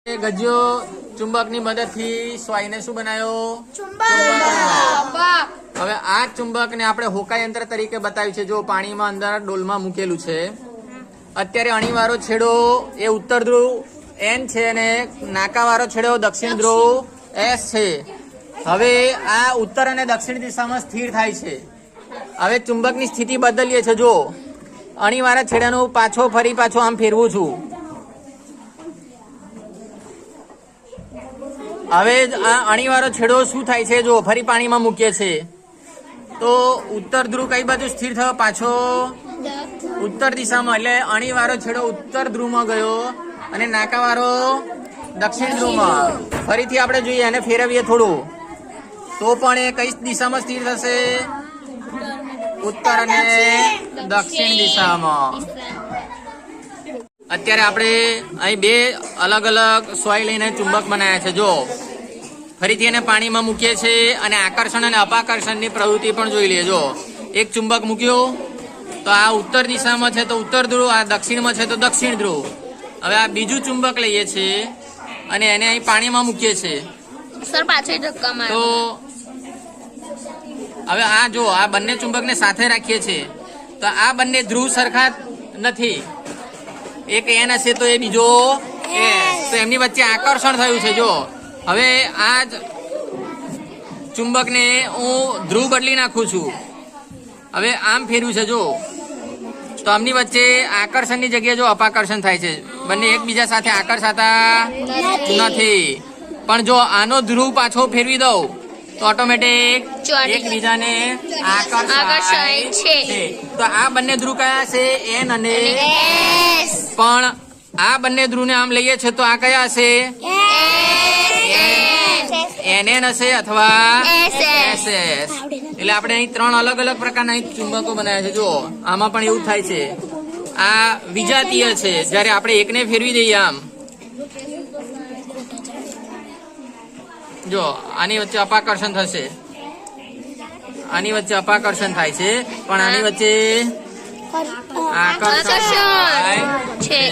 ગજ્યો ચુંબકની મદદથી સ્વાઈને શું બનાવ્યો? હવે આ ચુંબકને આપણે હોકા યંત્ર તરીકે બતાવ્યું છે. જો પાણીમાં અંદર ડોલમાં મૂકેલું છે. અત્યારે અણીવાળો છેડો એ ઉત્તર ધ્રુવ N છે અને નાકાવાળો છેડો દક્ષિણ ધ્રુવ S છે. હવે આ ઉત્તર અને દક્ષિણ દિશામાં સ્થિર થાય છે. હવે ચુંબકની સ્થિતિ બદલીએ છે. જો અણીવાળા છેડાનું ફરી પાછો આમ ફેરવું છું. હવે આ અણીવાળો છેડો શું થાય છે? જો ફરી પાણીમાં મૂકીએ છે તો ઉત્તર ધ્રુવ કઈ બાજુ સ્થિર થયો? પાછો ઉત્તર દિશામાં. એટલે અણીવાળો છેડો ઉત્તર ધ્રુવમાં ગયો અને નાકાવાળો દક્ષિણ ધ્રુવમાં. ફરીથી આપણે જોઈએ અને ફેરવીએ થોડું તો પણ એ કઈ દિશામાં સ્થિર થશે? ઉત્તર અને દક્ષિણ દિશામાં. અત્યારે આપણે અહીં બે અલગ અલગ સોય લઈને ચુંબક બનાવ્યા છે. જો ફરીથી એને પાણીમાં મૂકીએ છીએ અને આકર્ષણ અને અપાકર્ષણની પ્રવૃત્તિ પણ જોઈ લઈએ. જો એક ચુંબક મૂક્યું તો આ ઉત્તર દિશામાં છે તો ઉત્તર ધ્રુવ, આ દક્ષિણમાં છે તો દક્ષિણ ધ્રુવ. હવે આ બીજું ચુંબક લઈએ છીએ અને એને અહીં પાણીમાં મૂકીએ છીએ તો હવે આ જો આ બંને ચુંબકને સાથે રાખીએ છીએ તો આ બંને ધ્રુવ સરખા નથી. એક N હશે તો એ બીજો S, તો એમની વચ્ચે આકર્ષણ થયું છે. જો હવે આ જ ચુંબકને હું ધ્રુવ બદલી નાખું છું. હવે આમ ફેર્યું છે જો તો આમની વચ્ચે આકર્ષણની જગ્યાએ જો અપાકર્ષણ થાય છે. બંને એકબીજા સાથે આકર્ષાતા નથી. પણ જો આનો ધ્રુવ પાછો ફેરવી દઉં તો ઓટોમેટિક એકબીજાને આકર્ષાય છે. તો આ બંને ધ્રુવ કયા છે? N અને S. પણ આ બંને ધ્રુવને આમ લઈએ છે તો આ કયા હશે? NN હશે અથવા SS. એટલે આપણે અહીં ત્રણ અલગ અલગ પ્રકારના ચુંબકો બનાવ્યા છે. જો આમાં પણ એવું થાય છે. આ વિજાતીય છે. જયારે આપણે એકને ફેરવી દઈએ આમ, જો આની વચ્ચે અપાકર્ષણ થશે, આની વચ્ચે અપાકર્ષણ થાય છે પણ આની વચ્ચે આકર્ષણ થાય છે.